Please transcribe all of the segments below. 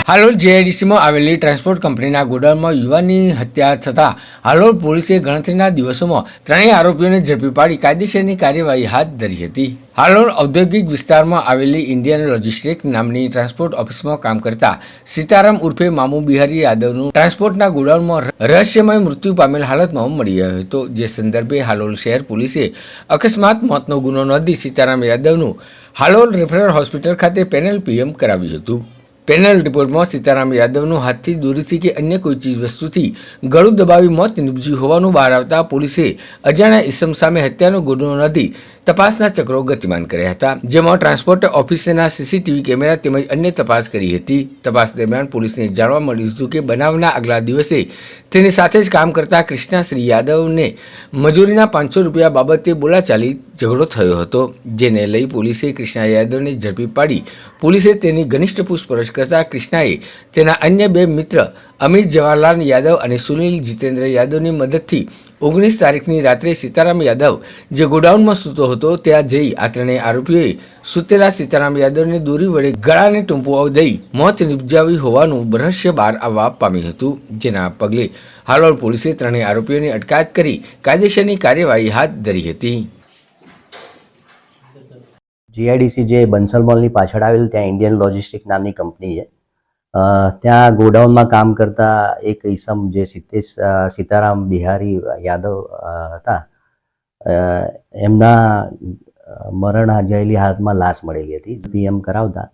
હાલોલ જેઆઈડીસીમાં આવેલી ટ્રાન્સપોર્ટ કંપનીના ગોડાઉનમાં યુવાનની હત્યા થતાં હાલોલ પોલીસે ગણતરીના દિવસોમાં ત્રણેય આરોપીઓને ઝડપી પાડી કાયદેસરની કાર્યવાહી હાથ ધરી હતી. હાલોલ ઔદ્યોગિક વિસ્તારમાં આવેલી ઇન્ડિયન લોજિસ્ટિક નામની ટ્રાન્સપોર્ટ ઓફિસમાં કામ કરતા સીતારામ ઉર્ફે મામુ બિહારી યાદવનું ટ્રાન્સપોર્ટના ગોડાઉનમાં રહસ્યમય મૃત્યુ પામેલ હાલતમાં મળી આવ્યો હતો. જે સંદર્ભે હાલોલ શહેર પોલીસે અકસ્માત મોતનો ગુનો નોંધી સીતારામ યાદવનું હાલોલ રેફરલ હોસ્પિટલ ખાતે પેનલ પીએમ કરાવ્યું હતું. પેનલ રિપોર્ટમાં સીતારામ યાદવનું હાથથી દોરીથી કે અન્ય કોઈ ચીજ વસ્તુથી ગળું દબાવી મોત નીપજ્યું હોવાનું બહાર આવતા પોલીસે અજાણ્યા ઈસમ સામે હત્યાનો ગુનો નોંધી તપાસના ચક્રો ગતિમાન કર્યા હતા. જેમાં ટ્રાન્સપોર્ટ ઓફિસના સીસીટીવી કેમેરા તેમજ અન્ય તપાસ કરી હતી. તપાસ દરમિયાન પોલીસને જાણવા મળ્યું હતું કે બનાવના આગલા દિવસે તેની સાથે જ કામ કરતા કૃષ્ણા શ્રી યાદવને મજૂરીના 500 રૂપિયા બાબતે બોલાચાલી ઝઘડો થયો હતો. જેને લઈ પોલીસે કૃષ્ણા યાદવને ઝડપી પાડી પોલીસે તેની ઘનિષ્ઠ પૂછપરછ કરતા કૃષ્ણાએ તેના અન્ય બે મિત્ર અમિત જવાહરલાલ યાદવ અને સુનિલ જીતેન્દ્ર યાદવની મદદથી 19 તારીખની રાત્રે સીતારામ યાદવ જે ગોડાઉનમાં સૂતો હતો ત્યાં જઈ આ ત્રણેય આરોપીઓએ સૂતેલા સીતારામ યાદવને દોરી વડે ગળાને ટૂંપો દઈ મોત નિપજાવી હોવાનું રહસ્ય બહાર આવવા પામ્યું હતું. જેના પગલે હાલોલ પોલીસે ત્રણેય આરોપીઓની અટકાયત કરી કાયદેસરની કાર્યવાહી હાથ ધરી હતી. જીઆઈડીસી જે બંસલ મોલની પાછળ આવેલ ત્યાં ઇન્ડિયન લોજિસ્ટિક નામની કંપની છે. ત્યાં ગોડાઉનમાં કામ કરતા એક ઈસમ જે સીતારામ બિહારી યાદવ હતા, એમના મરણ આજાયેલી હાલતમાં લાશ મળેલી હતી. પીએમ કરાવતા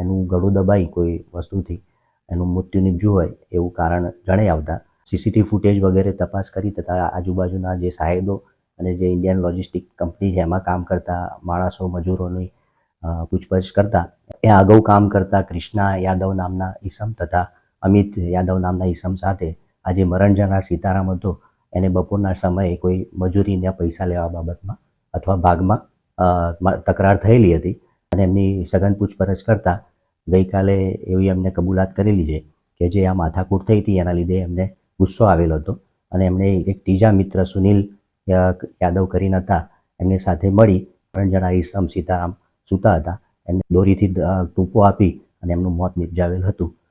એનું ગળું દબાઈ કોઈ વસ્તુથી એનું મૃત્યુ નીપજ્યું હોય એવું કારણ જણાઈ આવતા સીસીટીવી ફૂટેજ વગેરે તપાસ કરી તથા આજુબાજુના જે સાહેબો અને જે ઇન્ડિયન લોજિસ્ટિક કંપની છે એમાં કામ કરતા માણસો મજૂરોની પૂછપરછ કરતા એ અગાઉ કામ કરતા કૃષ્ણા યાદવ નામના ઈસમ તથા અમિત યાદવ નામના ઈસમ સાથે આજે મરણ જનાર સીતારામ હતો એને બપોરના સમયે કોઈ મજૂરીના પૈસા લેવા બાબતમાં અથવા ભાગમાં તકરાર થયેલી હતી અને એમની સઘન પૂછપરછ કરતા ગઈકાલે એવી એમને કબૂલાત કરેલી છે કે જે આ માથાકૂટ થઈ હતી એના લીધે એમને ગુસ્સો આવેલો હતો અને એમણે એક ત્રીજા મિત્ર સુનિલ યાદવ કરીને હતા એમની સાથે મળી 3 જણા ઈસમ સીતારામ સૂતા હતા એમને દોરીથી ટૂંપો આપી અને એમનું મોત નિપજાવેલ હતું.